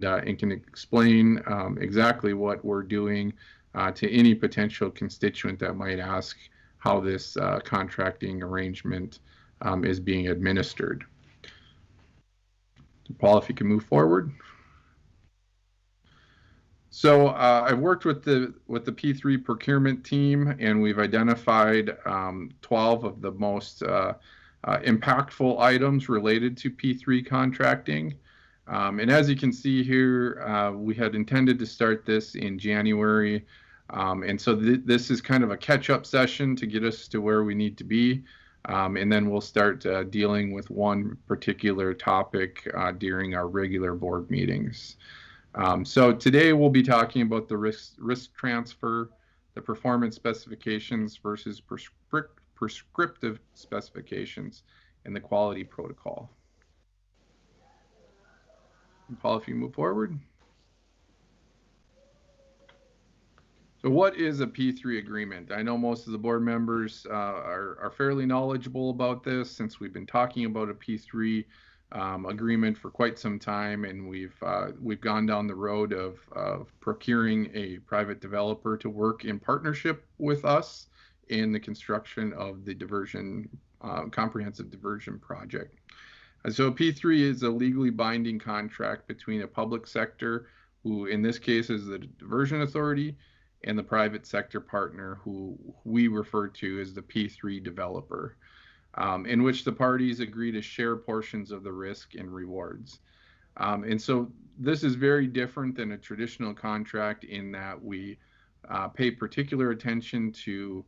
and can explain exactly what we're doing to any potential constituent that might ask how this contracting arrangement is being administered. Paul, if you can move forward. So I've worked with the P3 procurement team, and we've identified 12 of the most impactful items related to P3 contracting. And as you can see here, we had intended to start this in January. And so this is kind of a catch-up session to get us to where we need to be. And then we'll start dealing with one particular topic during our regular board meetings. So today we'll be talking about the risk transfer, the performance specifications versus prescriptive specifications, and the quality protocol. And Paul, if you move forward. So what is a P3 agreement? I know most of the board members are fairly knowledgeable about this, since we've been talking about a P3 agreement for quite some time, and we've gone down the road of procuring a private developer to work in partnership with us in the construction of the diversion comprehensive diversion project. And so P3 is a legally binding contract between a public sector, who in this case is the diversion authority, and the private sector partner, who we refer to as the P3 developer, in which the parties agree to share portions of the risk and rewards. And so this is very different than a traditional contract in that we pay particular attention to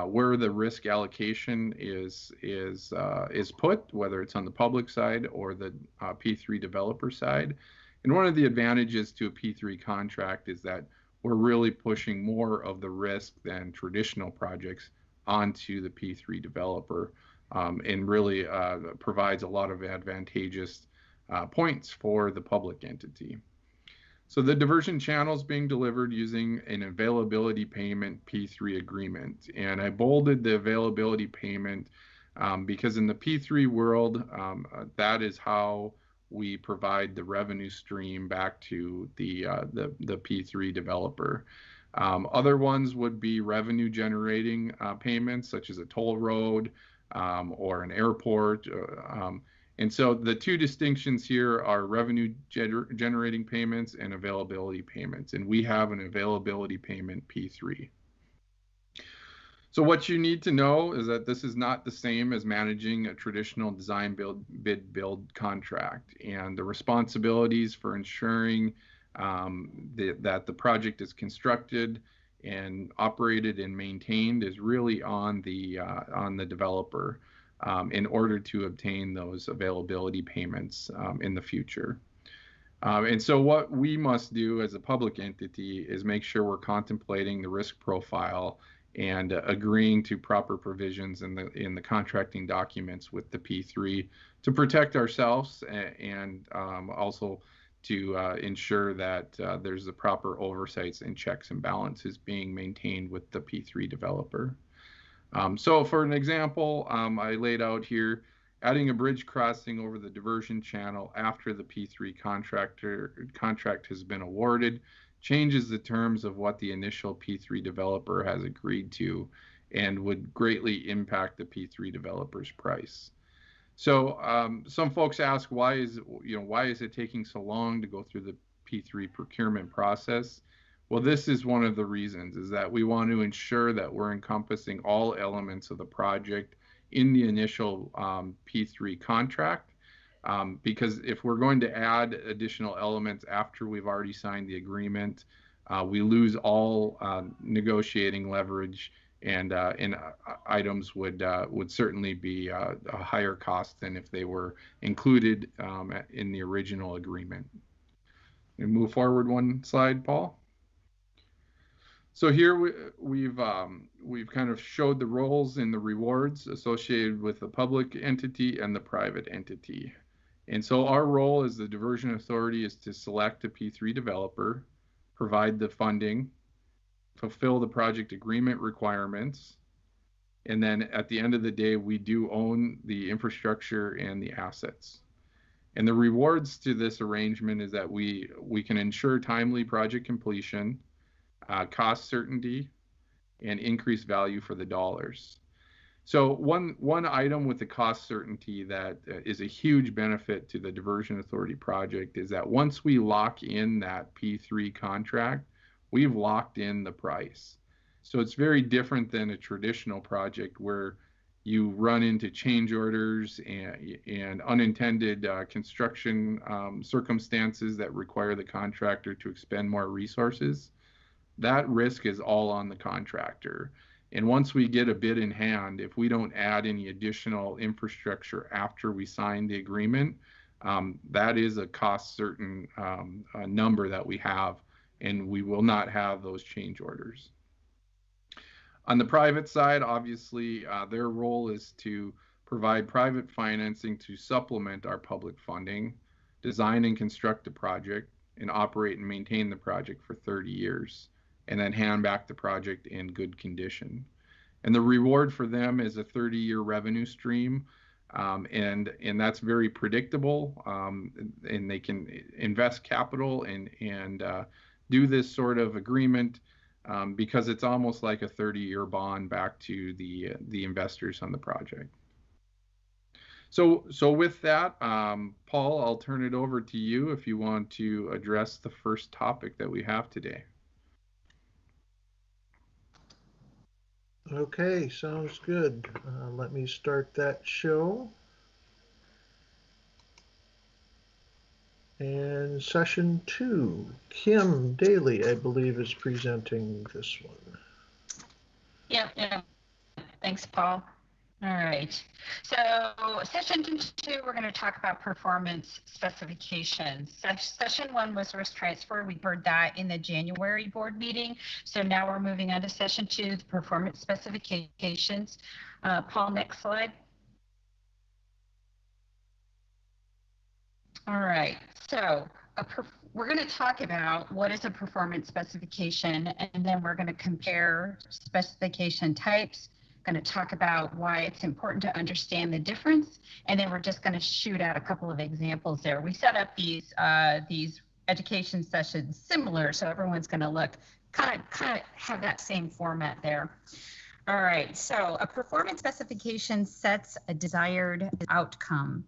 where the risk allocation is put, whether it's on the public side or the P3 developer side. And one of the advantages to a P3 contract is that we're really pushing more of the risk than traditional projects onto the P3 developer, and really provides a lot of advantageous points for the public entity. So the diversion channel is being delivered using an availability payment P3 agreement. And I bolded the availability payment because in the P3 world, that is how we provide the revenue stream back to the P3 developer. Other ones would be revenue generating payments, such as a toll road or an airport. And so the two distinctions here are revenue generating payments and availability payments. And we have an availability payment P3. So what you need to know is that this is not the same as managing a traditional design build contract, and the responsibilities for ensuring that the project is constructed and operated and maintained is really on the developer in order to obtain those availability payments in the future. And so what we must do as a public entity is make sure we're contemplating the risk profile and agreeing to proper provisions in the contracting documents with the P3 to protect ourselves, and also to ensure that there's the proper oversights and checks and balances being maintained with the P3 developer. So for an example, I laid out here, adding a bridge crossing over the diversion channel after the P3 contract has been awarded changes the terms of what the initial P3 developer has agreed to, and would greatly impact the P3 developer's price. So some folks ask, why is it taking so long to go through the P3 procurement process? Well, this is one of the reasons, is that we want to ensure that we're encompassing all elements of the project in the initial P3 contract. Because if we're going to add additional elements after we've already signed the agreement, we lose all negotiating leverage, and items would certainly be a higher cost than if they were included in the original agreement. And move forward one slide, Paul. So here we've kind of showed the roles and the rewards associated with the public entity and the private entity. And so our role as the diversion authority is to select a P3 developer, provide the funding, fulfill the project agreement requirements, and then at the end of the day, we do own the infrastructure and the assets. And the rewards to this arrangement is that we can ensure timely project completion, cost certainty, and increased value for the dollars. So one item with the cost certainty that is a huge benefit to the Diversion Authority project is that once we lock in that P3 contract, we've locked in the price. So it's very different than a traditional project where you run into change orders and unintended construction circumstances that require the contractor to expend more resources. That risk is all on the contractor. And once we get a bid in hand, if we don't add any additional infrastructure after we sign the agreement, that is a cost certain number that we have, and we will not have those change orders. On the private side, obviously, their role is to provide private financing to supplement our public funding, design and construct the project, and operate and maintain the project for 30 years, and then hand back the project in good condition. And the reward for them is a 30-year revenue stream, and that's very predictable, and they can invest capital and do this sort of agreement because it's almost like a 30-year bond back to the investors on the project. So with that, Paul, I'll turn it over to you if you want to address the first topic that we have today. Okay, sounds good. Let me start that show. And session 2, Kim Daly, I believe, is presenting this one. Yeah. Thanks, Paul. All right. So session 2, we're going to talk about performance specifications. Session 1 was risk transfer. We heard that in the January board meeting. So now we're moving on to session 2, the performance specifications. Paul, next slide. All right. So we're going to talk about what is a performance specification, and then we're going to compare specification types, going to talk about why it's important to understand the difference, and then we're just going to shoot out a couple of examples there. We set up these education sessions similar, so everyone's going to look kind of have that same format there. All right, so a performance specification sets a desired outcome,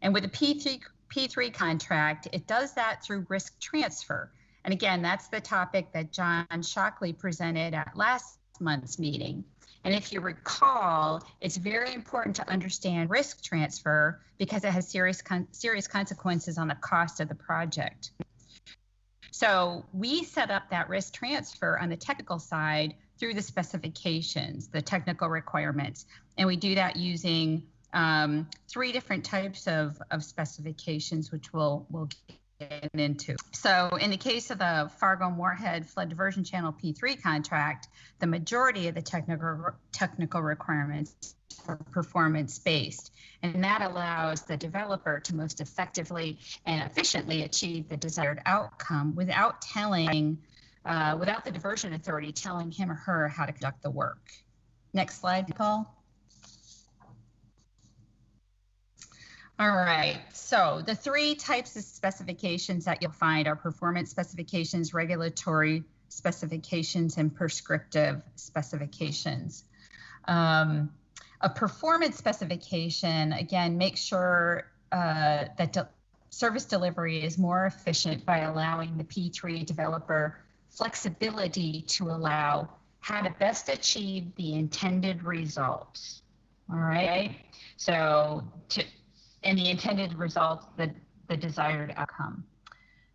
and with a P3 contract, it does that through risk transfer. And again, that's the topic that John Shockley presented at last month's meeting. And if you recall, it's very important to understand risk transfer because it has serious consequences on the cost of the project. So we set up that risk transfer on the technical side through the specifications, the technical requirements. And we do that using 3 different types of specifications, which we'll get into. So in the case of the Fargo-Moorhead Flood Diversion Channel P3 contract, the majority of the technical requirements are performance-based, and that allows the developer to most effectively and efficiently achieve the desired outcome without the diversion authority telling him or her how to conduct the work. Next slide, Paul. All right, so the 3 types of specifications that you'll find are performance specifications, regulatory specifications, and prescriptive specifications. A performance specification, again, makes sure that service delivery is more efficient by allowing the P3 developer flexibility to allow how to best achieve the intended results. All right, so and the intended results, the desired outcome.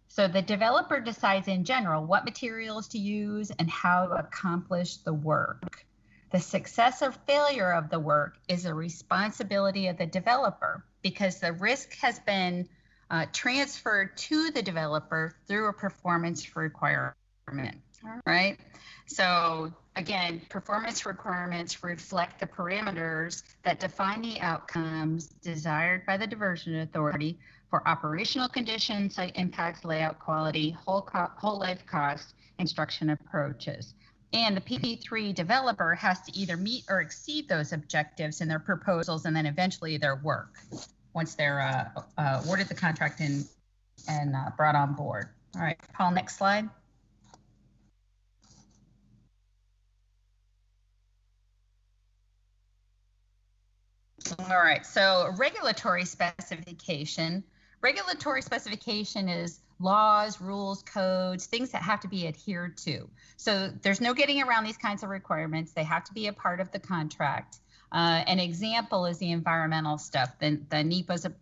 So the developer decides in general what materials to use and how to accomplish the work. The success or failure of the work is a responsibility of the developer because the risk has been transferred to the developer through a performance requirement. All right. So again, performance requirements reflect the parameters that define the outcomes desired by the diversion authority for operational conditions, site impacts, layout quality, whole life cost, construction approaches. And the P3 developer has to either meet or exceed those objectives in their proposals and then eventually their work. once they're awarded the contract and brought on board. All right, Paul, next slide. All right, so regulatory specification. Regulatory specification is laws, rules, codes, things that have to be adhered to. So there's no getting around these kinds of requirements. They have to be a part of the contract. An example is the environmental stuff, the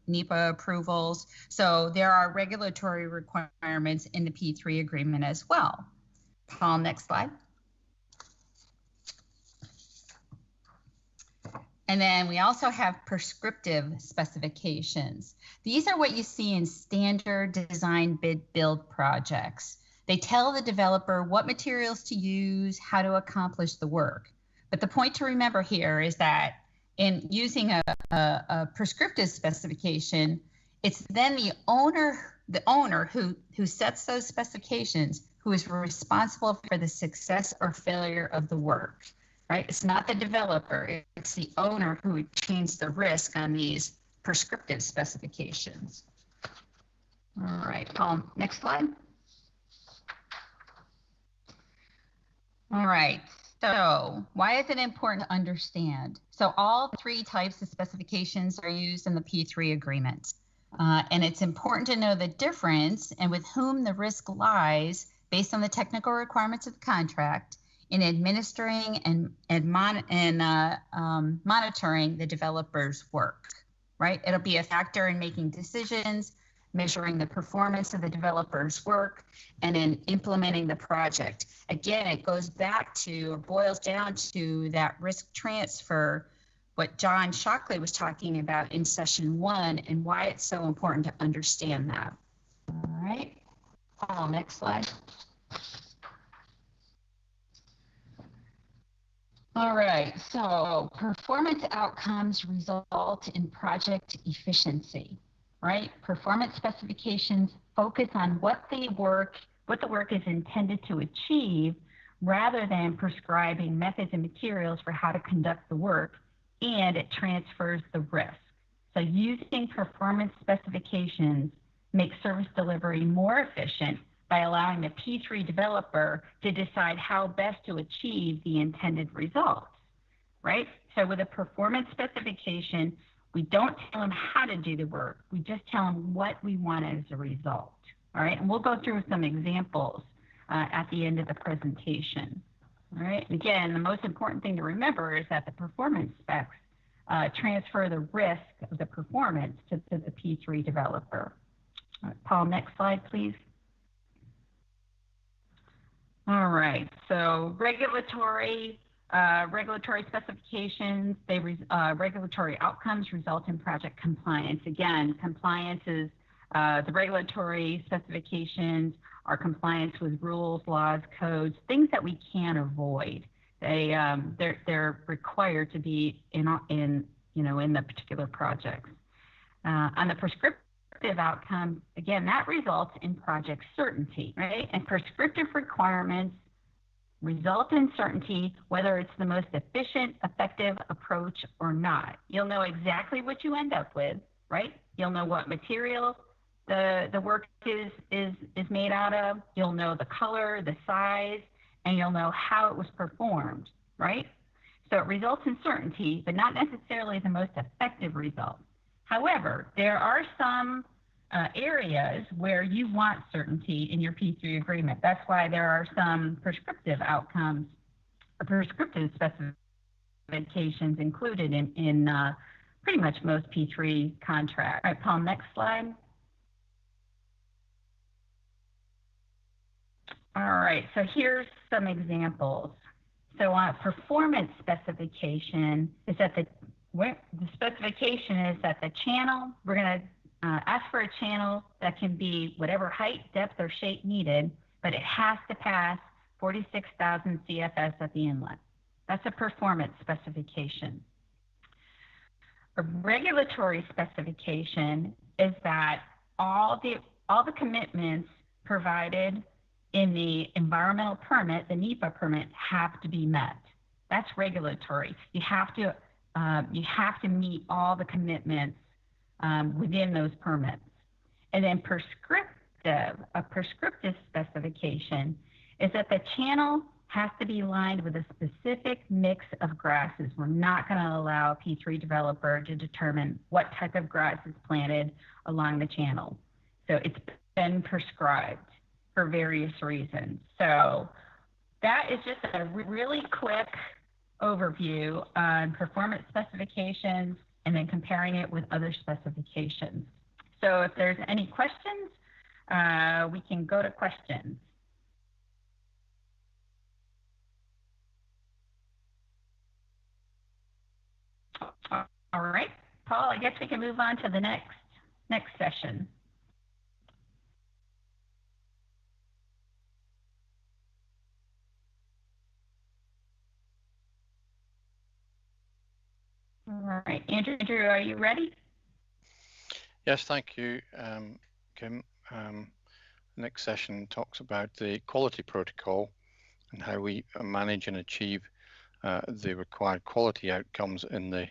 NEPA approvals. So there are regulatory requirements in the P3 agreement as well. Paul, next slide. And then we also have prescriptive specifications. These are what you see in standard design bid build projects. They tell the developer what materials to use, how to accomplish the work. But the point to remember here is that in using a prescriptive specification, it's then the owner who sets those specifications who is responsible for the success or failure of the work. Right? It's not the developer, it's the owner who would change the risk on these prescriptive specifications. All right, Paul, next slide. All right, so why is it important to understand? So all three types of specifications are used in the P3 agreement. And it's important to know the difference and with whom the risk lies based on the technical requirements of the contract in administering and monitoring the developer's work, right? It'll be a factor in making decisions, measuring the performance of the developer's work, and in implementing the project. Again, it goes back to, or boils down to that risk transfer, what John Shockley was talking about in session 1 and why it's so important to understand that. All right, Paul, next slide. All right, so performance outcomes result in project efficiency, right? Performance specifications focus on what the work is intended to achieve rather than prescribing methods and materials for how to conduct the work, and it transfers the risk. So using performance specifications makes service delivery more efficient by allowing the P3 developer to decide how best to achieve the intended results, right? So with a performance specification, we don't tell them how to do the work. We just tell them what we want as a result, all right? And we'll go through some examples at the end of the presentation, all right? Again, the most important thing to remember is that the performance specs transfer the risk of the performance to the P3 developer. All right, Paul, next slide, please. All right, so regulatory specifications, regulatory outcomes result in project compliance. Again, compliance is the regulatory specifications are compliance with rules, laws, codes, things that we can't avoid. They're required to be in the particular projects. On the prescriptive outcome, again, that results in project certainty, right? And prescriptive requirements result in certainty, whether it's the most efficient, effective approach or not. You'll know exactly what you end up with, right? You'll know what material the work is made out of. You'll know the color, the size, and you'll know how it was performed, right? So it results in certainty, but not necessarily the most effective result. However, there are some areas where you want certainty in your P3 agreement. That's why there are some prescriptive outcomes, or prescriptive specifications included in pretty much most P3 contracts. All right, Paul, next slide. All right, so here's some examples. So performance specification is that the specification is that the channel, we're going to ask for a channel that can be whatever height, depth, or shape needed, but it has to pass 46,000 CFS at the inlet. That's a performance specification. A regulatory specification is that all the commitments provided in the environmental permit, the NEPA permit, have to be met. That's regulatory. You have to meet all the commitments within those permits. And then a prescriptive specification is that the channel has to be lined with a specific mix of grasses. We're not going to allow a P3 developer to determine what type of grass is planted along the channel. So it's been prescribed for various reasons. So that is just a really quick overview on performance specifications and then comparing it with other specifications. So if there's any questions, we can go to questions. All right, Paul, I guess we can move on to the next session. All right, Andrew, are you ready? Yes, thank you, Kim. Next session talks about the quality protocol and how we manage and achieve the required quality outcomes in the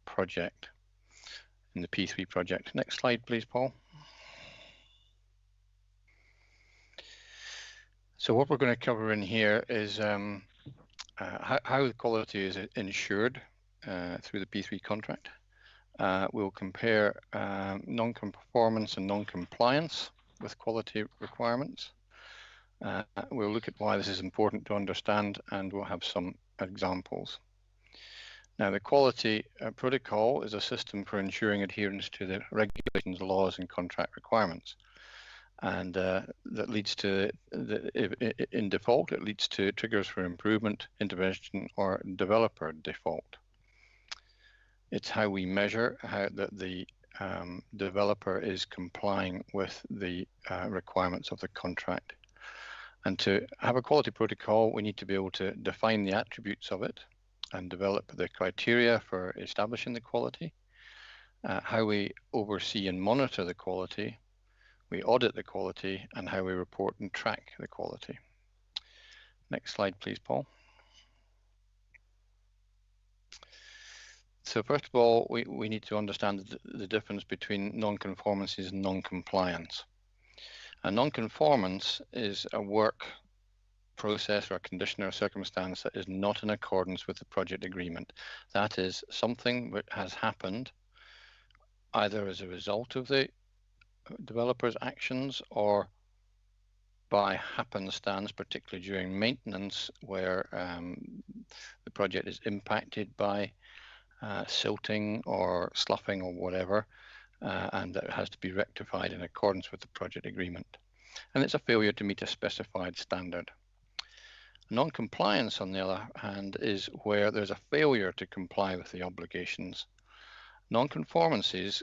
project, in the P3 project. Next slide, please, Paul. So what we're going to cover in here is how the quality is ensured through the P3 contract. We'll compare non-conformance and non-compliance with quality requirements. We'll look at why this is important to understand, and we'll have some examples. Now, the quality protocol is a system for ensuring adherence to the regulations, laws, and contract requirements. And that leads to, in default, it leads to triggers for improvement, intervention, or developer default. It's how we measure how that the developer is complying with the requirements of the contract. And to have a quality protocol, we need to be able to define the attributes of it and develop the criteria for establishing the quality, how we oversee and monitor the quality, we audit the quality, and how we report and track the quality. Next slide, please, Paul. So first of all, we need to understand the difference between non-conformances and non-compliance. A non-conformance is a work process or a condition or circumstance that is not in accordance with the project agreement. That is something that has happened either as a result of the developer's actions or by happenstance, particularly during maintenance, where the project is impacted by silting or sloughing or whatever, and that has to be rectified in accordance with the project agreement. And it's a failure to meet a specified standard. Non-compliance, on the other hand, is where there's a failure to comply with the obligations. Non-conformances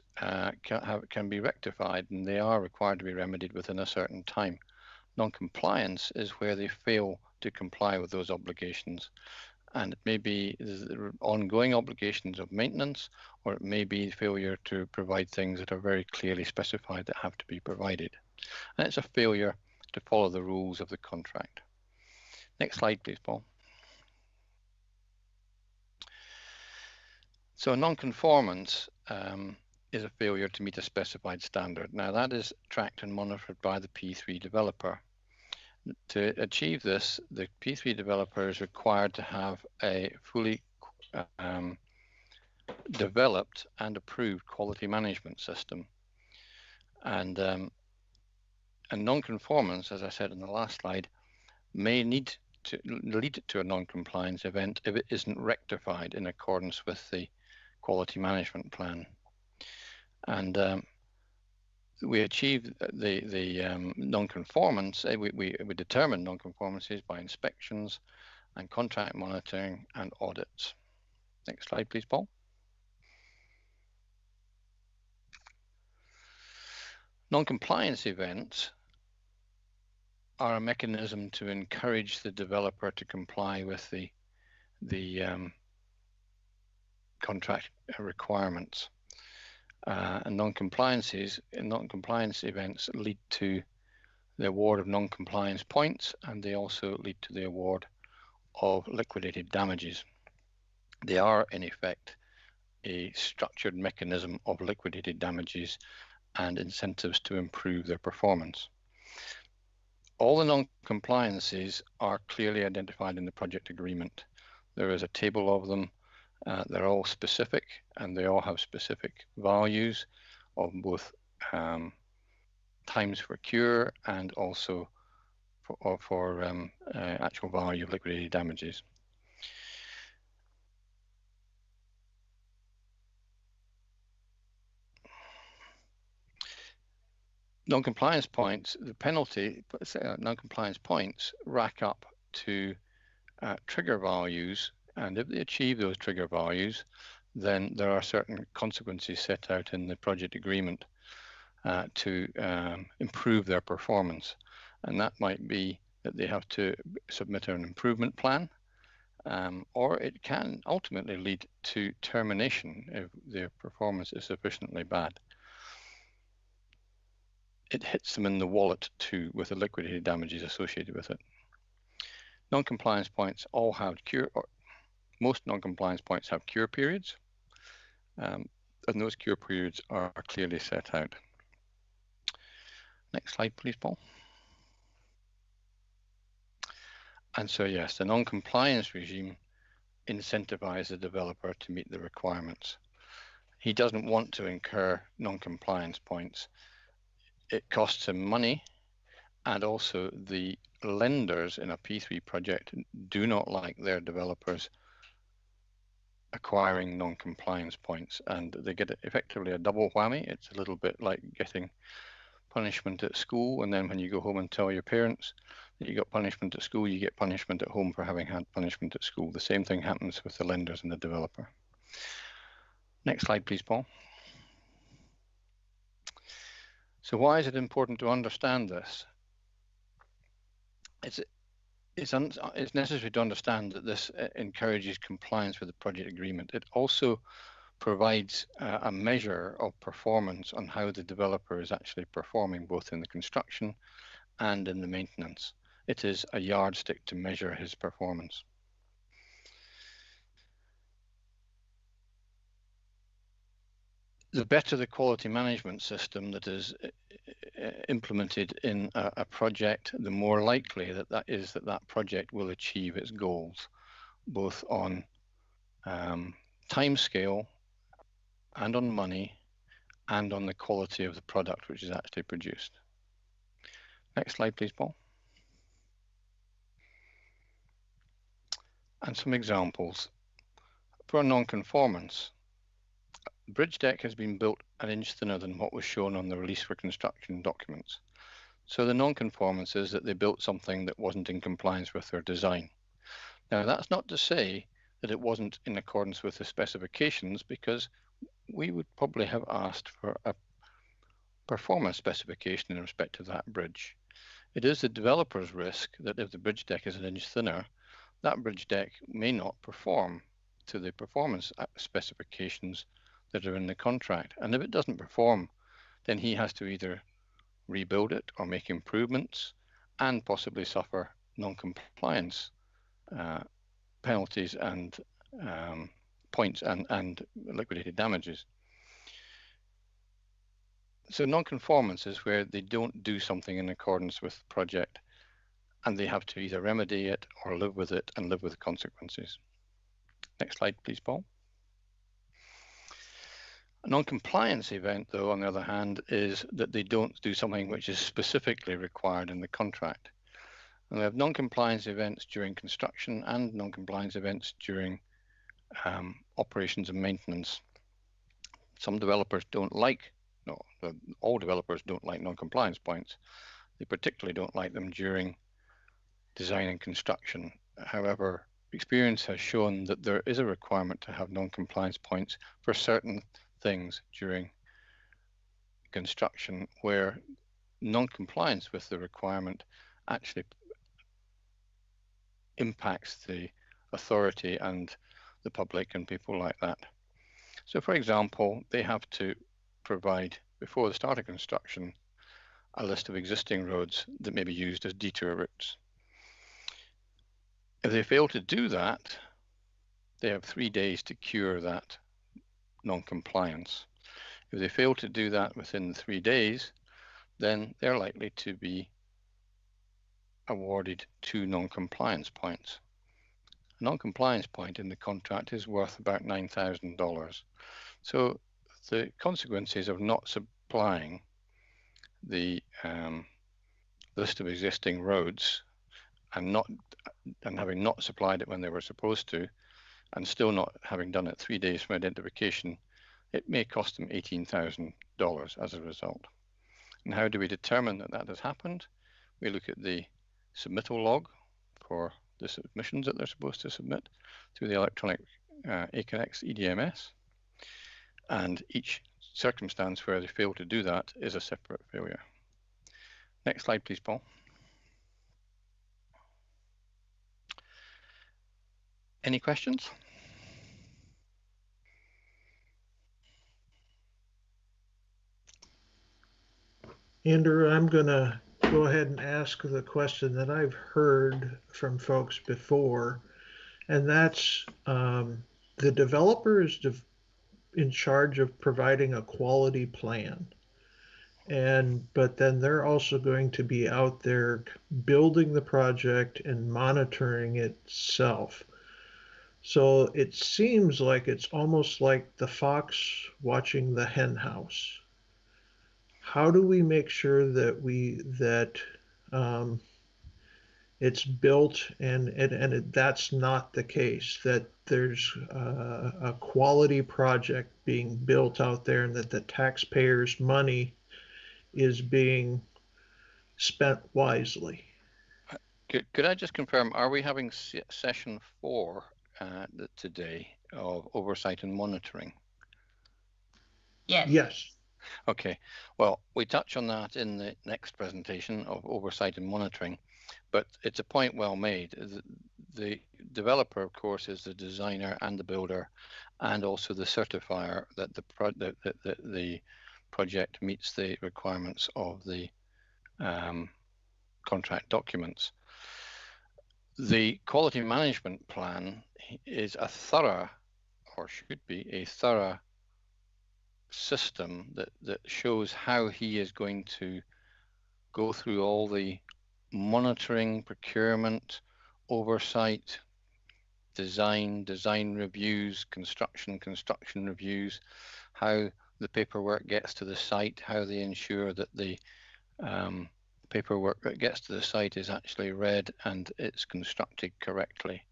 can be rectified, and they are required to be remedied within a certain time. Non-compliance is where they fail to comply with those obligations, and it may be the ongoing obligations of maintenance, or it may be failure to provide things that are very clearly specified that have to be provided. And it's a failure to follow the rules of the contract. Next slide, please, Paul. So a non-conformance is a failure to meet a specified standard. Now, that is tracked and monitored by the P3 developer. To achieve this, the P3 developer is required to have a fully developed and approved quality management system. And a non-conformance, as I said in the last slide, may need to lead to a non-compliance event if it isn't rectified in accordance with the quality management plan. And we achieve the non-conformance, we determine non-conformances by inspections and contract monitoring and audits. Next slide, please, Paul. Non-compliance events are a mechanism to encourage the developer to comply with the contract requirements. And non-compliance events lead to the award of non-compliance points, and they also lead to the award of liquidated damages. They are, in effect, a structured mechanism of liquidated damages and incentives to improve their performance. All the non-compliances are clearly identified in the project agreement. There is a table of them. They're all specific, and they all have specific values of both times for cure and also for actual value of liquidated damages. Non-compliance points, the penalty, non-compliance points rack up to trigger values, and if they achieve those trigger values, then there are certain consequences set out in the project agreement to improve their performance. And that might be that they have to submit an improvement plan, or it can ultimately lead to termination if their performance is sufficiently bad. It hits them in the wallet too, with the liquidated damages associated with it. Non-compliance points all have cure, or most non-compliance points have cure periods, and those cure periods are clearly set out. Next slide, please, Paul. And so, yes, the non-compliance regime incentivizes the developer to meet the requirements. He doesn't want to incur non-compliance points. It costs him money, and also the lenders in a P3 project do not like their developers acquiring non-compliance points, and they get effectively a double whammy. It's a little bit like getting punishment at school, and then when you go home and tell your parents that you got punishment at school, you get punishment at home for having had punishment at school. The same thing happens with the lenders and the developer. Next slide, please, Paul. So why is it important to understand this? It's necessary to understand that this encourages compliance with the project agreement. It also provides a measure of performance on how the developer is actually performing, both in the construction and in the maintenance. It is a yardstick to measure his performance. The better the quality management system that is implemented in a project, the more likely that project will achieve its goals, both on time scale and on money and on the quality of the product which is actually produced. Next slide, please, Paul. And some examples. For a non-conformance, the bridge deck has been built an inch thinner than what was shown on the release for construction documents. So the non-conformance is that they built something that wasn't in compliance with their design. Now, that's not to say that it wasn't in accordance with the specifications, because we would probably have asked for a performance specification in respect to that bridge. It is the developer's risk that if the bridge deck is an inch thinner, that bridge deck may not perform to the performance specifications that are in the contract. And if it doesn't perform, then he has to either rebuild it or make improvements and possibly suffer non-compliance penalties and points and liquidated damages. So non-conformance is where they don't do something in accordance with the project, and they have to either remedy it or live with it and live with the consequences. Next slide, please, Paul. A non-compliance event, though, on the other hand, is that they don't do something which is specifically required in the contract. And we have non-compliance events during construction and non-compliance events during operations and maintenance. Some developers don't like, no, all developers don't like non-compliance points. They particularly don't like them during design and construction. However, experience has shown that there is a requirement to have non-compliance points for certain things during construction where non-compliance with the requirement actually impacts the authority and the public and people like that. So, for example, they have to provide, before the start of construction, a list of existing roads that may be used as detour routes. If they fail to do that, they have 3 days to cure that non-compliance. If they fail to do that within 3 days, then they're likely to be awarded 2 non-compliance points. A non-compliance point in the contract is worth about $9,000. So the consequences of not supplying the list of existing roads and having not supplied it when they were supposed to, and still not having done it 3 days from identification, it may cost them $18,000 as a result. And how do we determine that that has happened? We look at the submittal log for the submissions that they're supposed to submit through the electronic ACONEX EDMS, and each circumstance where they fail to do that is a separate failure. Next slide, please, Paul. Any questions? Andrew, I'm going to go ahead and ask the question that I've heard from folks before, and that's the developer is in charge of providing a quality plan. But then they're also going to be out there building the project and monitoring itself. So it seems like it's almost like the fox watching the hen house. How do we make sure that it's built and that's not the case, that there's a quality project being built out there and that the taxpayers' money is being spent wisely? Could I just confirm, are we having session 4 today of oversight and monitoring? Yes. Yes. Okay, well, we touch on that in the next presentation of oversight and monitoring, but it's a point well made. The developer, of course, is the designer and the builder, and also the certifier that the project meets the requirements of the contract documents. The quality management plan is a thorough, or should be a thorough, system that shows how he is going to go through all the monitoring, procurement, oversight, design reviews, construction reviews, how the paperwork gets to the site, how they ensure that the paperwork that gets to the site is actually read and it's constructed correctly.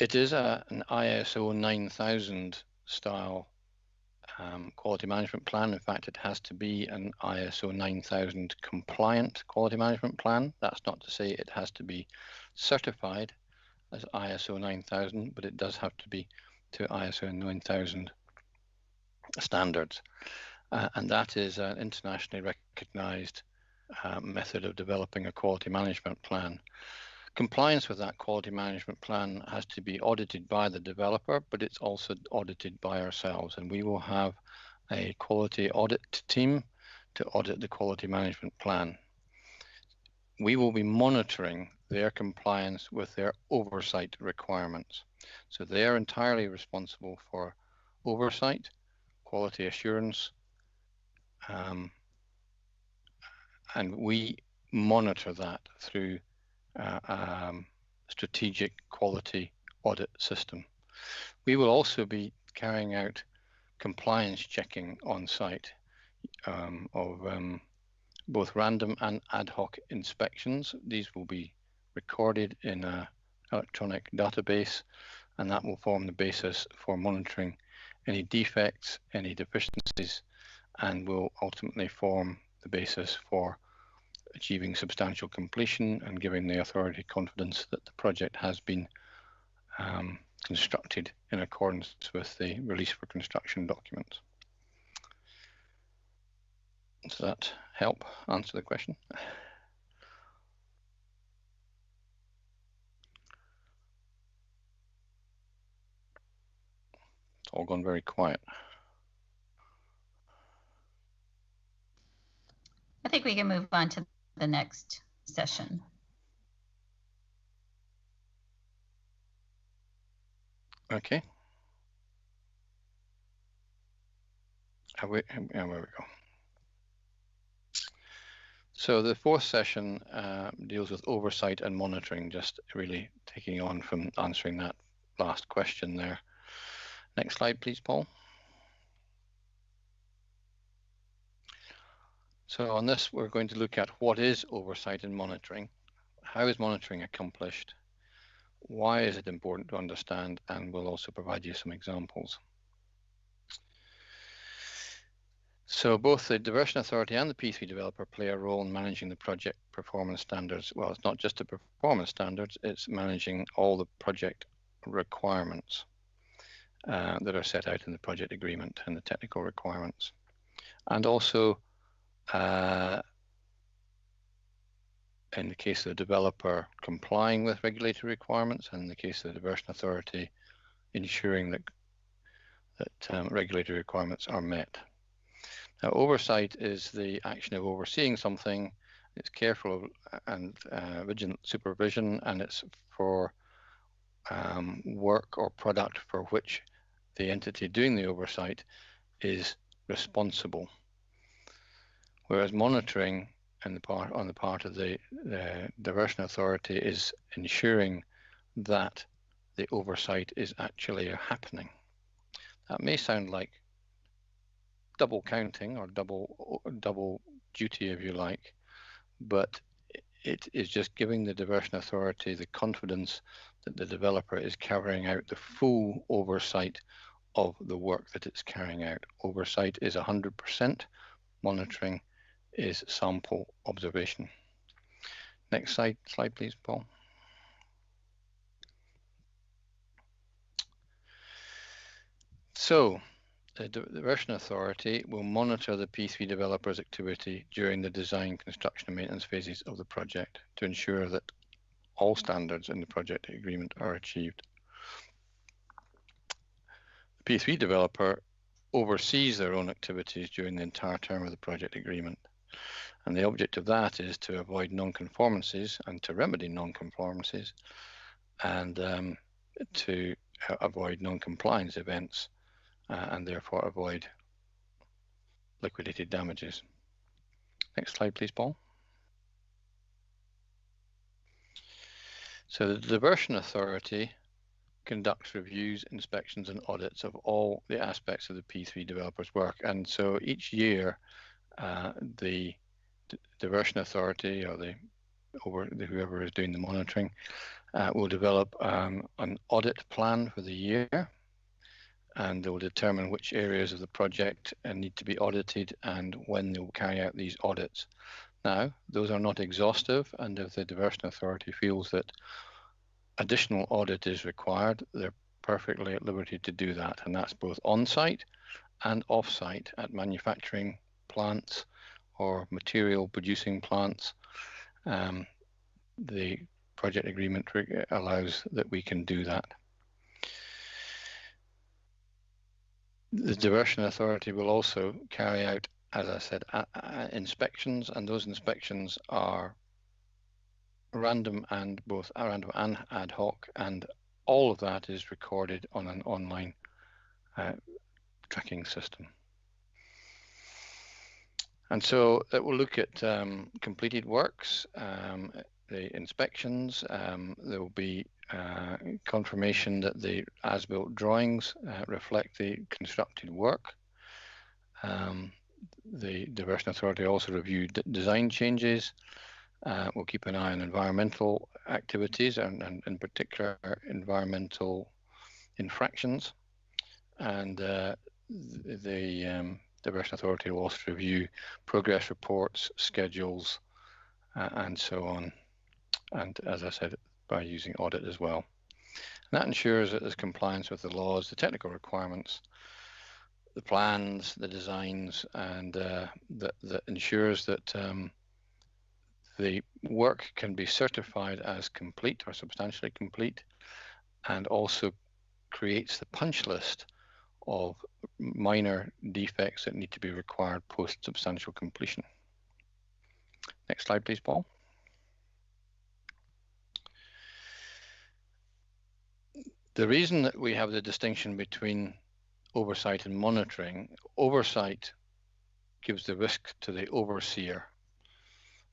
It is an ISO 9000 style quality management plan. In fact, it has to be an ISO 9000 compliant quality management plan. That's not to say it has to be certified as ISO 9000, but it does have to be to ISO 9000 standards. And that is an internationally recognized method of developing a quality management plan. Compliance with that quality management plan has to be audited by the developer, but it's also audited by ourselves, and we will have a quality audit team to audit the quality management plan. We will be monitoring their compliance with their oversight requirements. So they are entirely responsible for oversight, quality assurance, and we monitor that through strategic quality audit system. We will also be carrying out compliance checking on site of both random and ad hoc inspections. These will be recorded in an electronic database, and that will form the basis for monitoring any defects, any deficiencies, and will ultimately form the basis for achieving substantial completion and giving the authority confidence that the project has been constructed in accordance with the release for construction documents. Does that help answer the question? It's all gone very quiet. I think we can move on to the next session. Okay. where we go. So the fourth session deals with oversight and monitoring, just really taking on from answering that last question there. Next slide, please, Paul. So on this, we're going to look at what is oversight and monitoring, how is monitoring accomplished, why is it important to understand, and we'll also provide you some examples. So both the Diversion Authority and the P3 developer play a role in managing the project performance standards. Well, it's not just the performance standards, it's managing all the project requirements that are set out in the project agreement and the technical requirements. And also, in the case of the developer, complying with regulatory requirements, and in the case of the Diversion Authority, ensuring that regulatory requirements are met. Now, oversight is the action of overseeing something. It's careful and vigilant supervision, and it's for work or product for which the entity doing the oversight is responsible. Whereas monitoring on the part of the Diversion Authority is ensuring that the oversight is actually happening. That may sound like double counting or double duty, if you like, but it is just giving the Diversion Authority the confidence that the developer is carrying out the full oversight of the work that it's carrying out. Oversight is 100%, monitoring is sample observation. Next slide please, Paul. So the Diversion Authority will monitor the P3 developer's activity during the design, construction and maintenance phases of the project to ensure that all standards in the project agreement are achieved. The P3 developer oversees their own activities during the entire term of the project agreement. And the object of that is to avoid non-conformances and to remedy non-conformances and to avoid non-compliance events and therefore avoid liquidated damages. Next slide, please, Paul. So the Diversion Authority conducts reviews, inspections and audits of all the aspects of the P3 developer's work. And so each year, the Diversion Authority or whoever is doing the monitoring will develop an audit plan for the year, and they will determine which areas of the project need to be audited and when they will carry out these audits. Now, those are not exhaustive, and if the Diversion Authority feels that additional audit is required, they're perfectly at liberty to do that, and that's both on-site and off-site at manufacturing plants or material producing plants. The project agreement allows that we can do that. The Diversion Authority will also carry out, as I said, inspections, and those inspections are random and ad hoc, and all of that is recorded on an online tracking system. And so it will look at completed works, the inspections. There will be confirmation that the as-built drawings reflect the constructed work. The Diversion Authority also reviewed design changes. We'll keep an eye on environmental activities and in particular environmental infractions. And the Diversion Authority will also review progress reports, schedules, and so on. And as I said, by using audit as well. And that ensures that there's compliance with the laws, the technical requirements, the plans, the designs, and that ensures that the work can be certified as complete or substantially complete, and also creates the punch list of minor defects that need to be required post substantial completion. Next slide, please, Paul. The reason that we have the distinction between oversight and monitoring. Oversight gives the risk to the overseer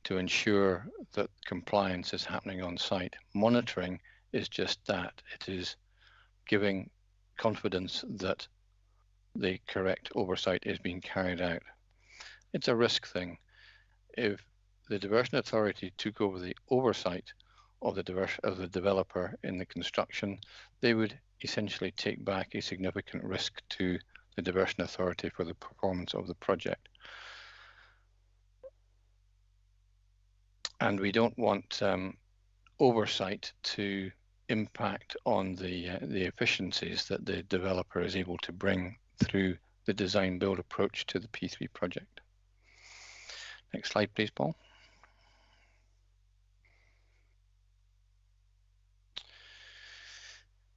to ensure that compliance is happening on site. Monitoring is just that. It is giving confidence that the correct oversight is being carried out. It's a risk thing. If the diversion authority took over the oversight of the developer in the construction, they would essentially take back a significant risk to the diversion authority for the performance of the project. And we don't want oversight to impact on the efficiencies that the developer is able to bring through the design build approach to the P3 project. Next slide, please, Paul.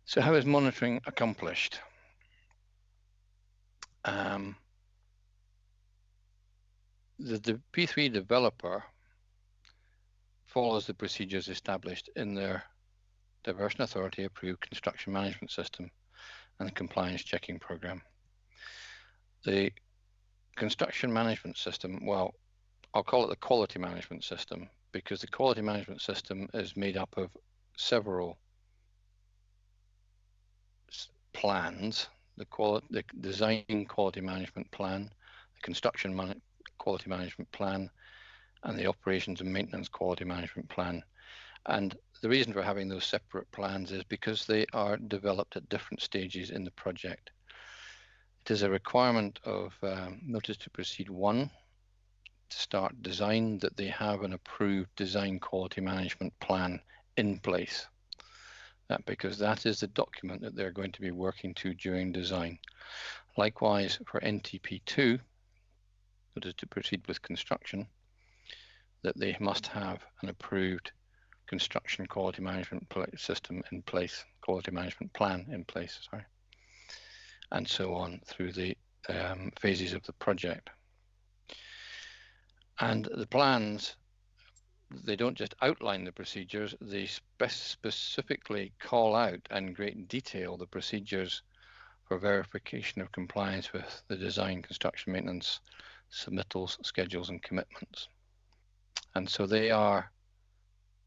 So how is monitoring accomplished? The P3 developer follows the procedures established in their Diversion Authority approved construction management system and the compliance checking program. The construction management system, well, I'll call it the quality management system, because the quality management system is made up of several plans: the design quality management plan, the construction quality management plan, and the operations and maintenance quality management plan. And the reason for having those separate plans is because they are developed at different stages in the project. It is a requirement of Notice to Proceed 1 to start design that they have an approved design quality management plan in place. Because that is the document that they're going to be working to during design. Likewise, for NTP2, Notice to Proceed with Construction, that they must have an approved construction quality management system in place, quality management plan in place, sorry, and so on through the phases of the project. And the plans, they don't just outline the procedures, they specifically call out in great detail the procedures for verification of compliance with the design, construction, maintenance, submittals, schedules, and commitments. And so they are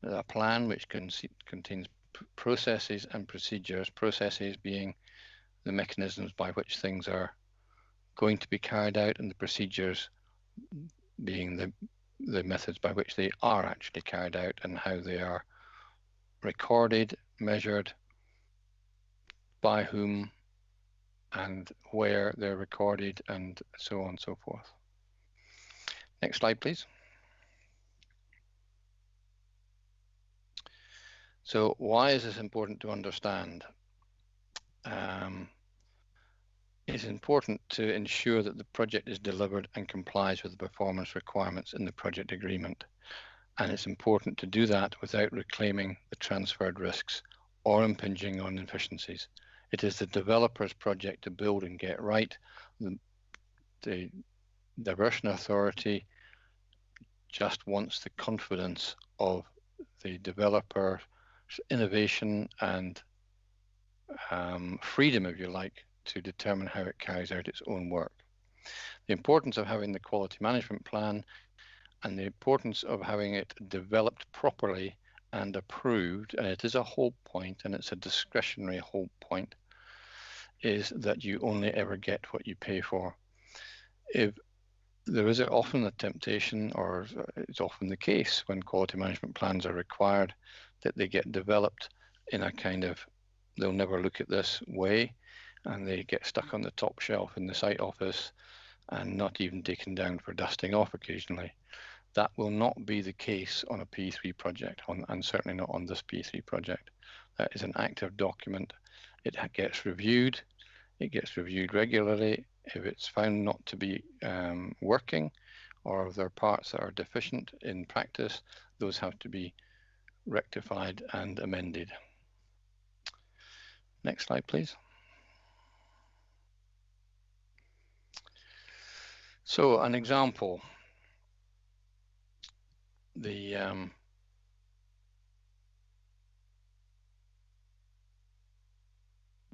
a plan which contains processes and procedures, processes being the mechanisms by which things are going to be carried out, and the procedures being the methods by which they are actually carried out and how they are recorded, measured, by whom and where they're recorded, and so on and so forth. Next slide, please. So why is this important to understand? It's important to ensure that the project is delivered and complies with the performance requirements in the project agreement. And it's important to do that without reclaiming the transferred risks or impinging on efficiencies. It is the developer's project to build and get right. The Diversion Authority just wants the confidence of the developer's innovation and freedom, if you like, to determine how it carries out its own work. The importance of having the quality management plan and the importance of having it developed properly and approved, and it is a hold point and it's a discretionary hold point, is that you only ever get what you pay for. If there is often a temptation, or it's often the case when quality management plans are required, that they get developed in a kind of, they'll never look at this way, and they get stuck on the top shelf in the site office and not even taken down for dusting off occasionally. That will not be the case on a P3 project, and certainly not on this P3 project. That is an active document. It gets reviewed. It gets reviewed regularly. If it's found not to be working, or if there are parts that are deficient in practice, those have to be rectified and amended. Next slide, please. So an example, the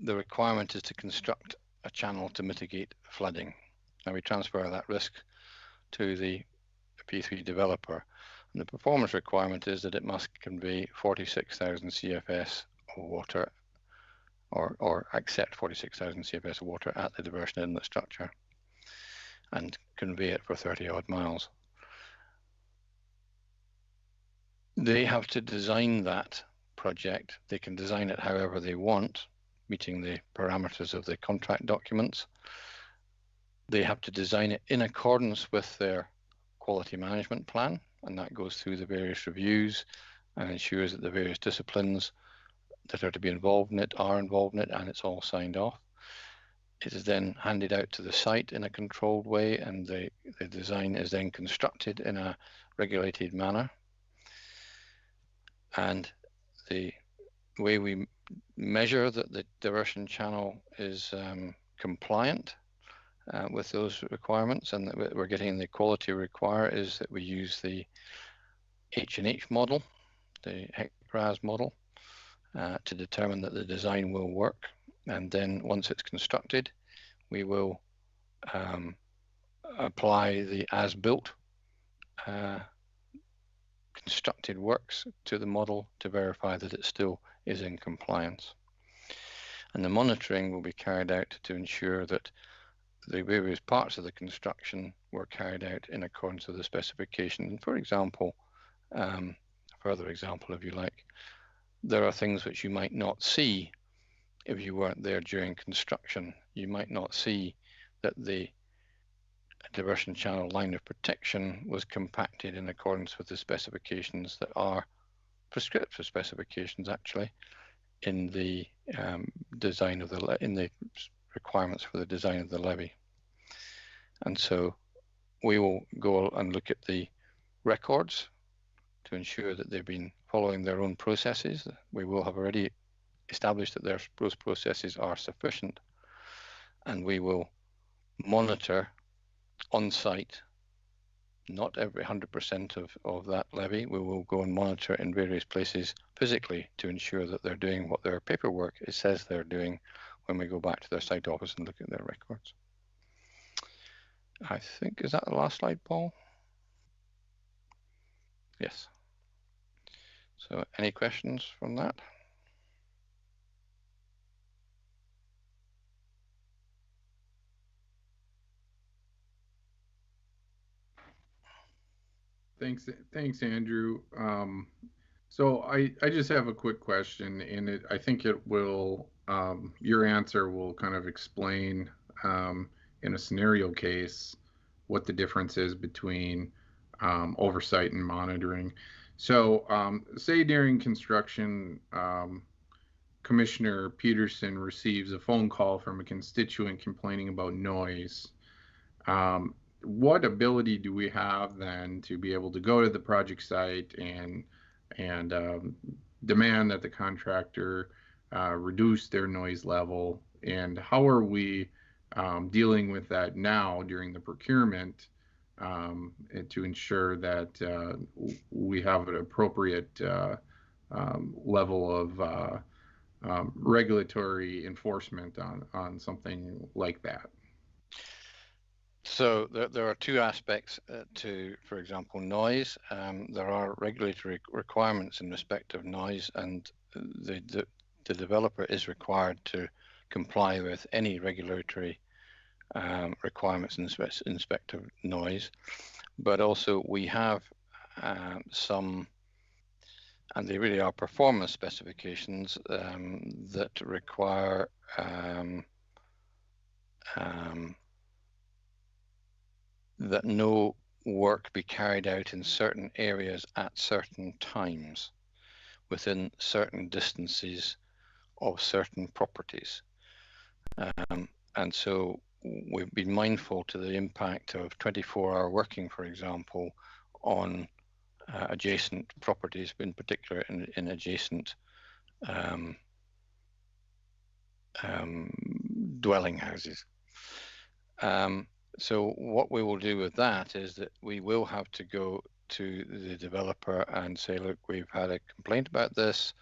requirement is to construct a channel to mitigate flooding. Now we transfer that risk to the P3 developer. And the performance requirement is that it must convey 46,000 CFS of water or accept 46,000 CFS of water at the diversion inlet structure and convey it for 30 odd miles. They have to design that project. They can design it however they want, meeting the parameters of the contract documents. They have to design it in accordance with their quality management plan, and that goes through the various reviews and ensures that the various disciplines that are to be involved in it are involved in it, and it's all signed off. It is then handed out to the site in a controlled way, and the design is then constructed in a regulated manner. And the way we measure that the diversion channel is compliant with those requirements and that we're getting the quality required is that we use the H&H model, the HEC-RAS model, to determine that the design will work. And then once it's constructed, we will apply the as-built constructed works to the model to verify that it still is in compliance. And the monitoring will be carried out to ensure that the various parts of the construction were carried out in accordance with the specification. And for example, further example if you like, there are things which you might not see if you weren't there during construction. You might not see that the diversion channel line of protection was compacted in accordance with the specifications that are prescriptive specifications actually in the design of the requirements for the design of the levee. And so we will go and look at the records to ensure that they've been following their own processes. We will have already established that those processes are sufficient, and we will monitor on site, not every 100% of that levee. We will go and monitor in various places physically to ensure that they're doing what their paperwork says they're doing when we go back to their site office and look at their records. I think, is that the last slide, Paul? Yes. So any questions from that? Thanks, Andrew. So I just have a quick question, and I think it will, your answer will kind of explain in a scenario case what the difference is between oversight and monitoring. So say during construction, Commissioner Peterson receives a phone call from a constituent complaining about noise. What ability do we have then to be able to go to the project site and demand that the contractor reduce their noise level? And how are we dealing with that now during the procurement to ensure that we have an appropriate level of regulatory enforcement on something like that? So there are two aspects to, for example, noise. There are regulatory requirements in respect of noise, and the developer is required to comply with any regulatory requirements in respect of noise. But also we have some, and they really are performance specifications that require that no work be carried out in certain areas at certain times within certain distances of certain properties. And so we've been mindful to the impact of 24-hour working, for example, on adjacent properties, in particular in adjacent dwelling houses. So what we will do with that is that we will have to go to the developer and say, look, we've had a complaint about this.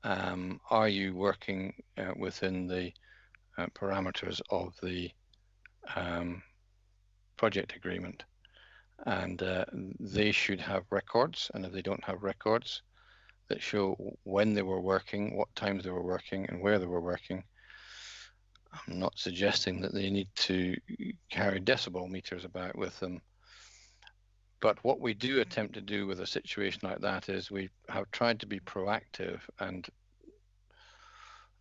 Are you working within the parameters of the project agreement, and they should have records, and if they don't have records that show when they were working, what times they were working, and where they were working, I'm not suggesting that they need to carry decibel meters about with them. But what we do attempt to do with a situation like that is we have tried to be proactive and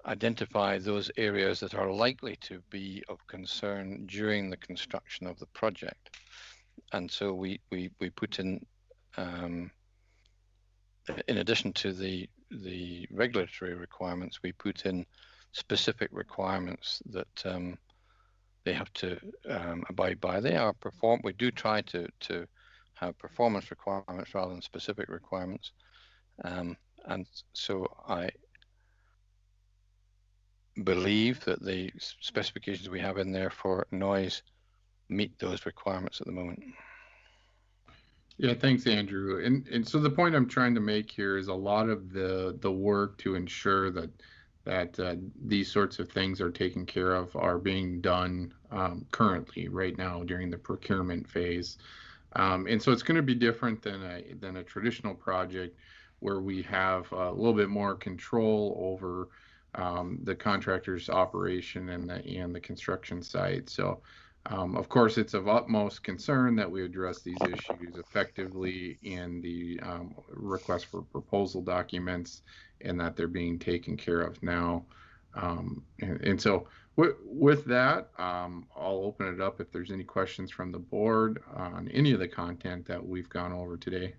identify those areas that are likely to be of concern during the construction of the project. And so we put in addition to the regulatory requirements, we put in specific requirements that they have to abide by. They are we do try to have performance requirements rather than specific requirements. And so I believe that the specifications we have in there for noise meet those requirements at the moment. Yeah, thanks, Andrew. And so the point I'm trying to make here is a lot of the work to ensure that these sorts of things are taken care of are being done currently, right now, during the procurement phase. And so it's going to be different than a traditional project where we have a little bit more control over the contractor's operation and the construction site. So, of course, it's of utmost concern that we address these issues effectively in the request for proposal documents, and that they're being taken care of now. And so with that, I'll open it up if there's any questions from the board on any of the content that we've gone over today.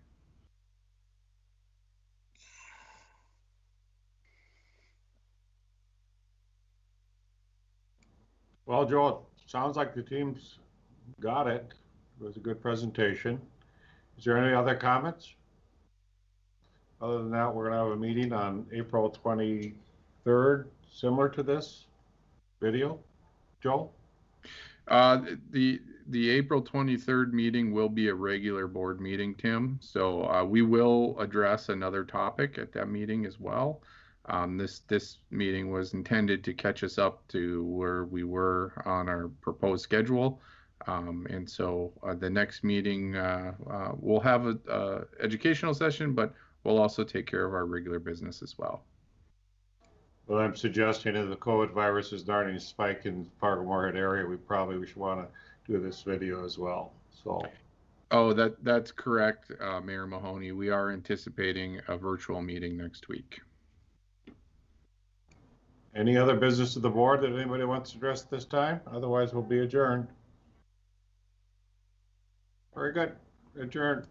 Well, Joel, it sounds like the team's got it. It was a good presentation. Is there any other comments? Other than that, we're going to have a meeting on April 23rd, similar to this video. Joel? The April 23rd meeting will be a regular board meeting, Tim. So we will address another topic at that meeting as well. This meeting was intended to catch us up to where we were on our proposed schedule. And so the next meeting, we'll have a educational session, but we'll also take care of our regular business as well. Well, I'm suggesting if the COVID virus is starting to spike in Fargo-Moorhead area, we should want to do this video as well. So. Oh, that's correct, Mayor Mahoney. We are anticipating a virtual meeting next week. Any other business of the board that anybody wants to address this time? Otherwise, we'll be adjourned. Very good. Adjourned.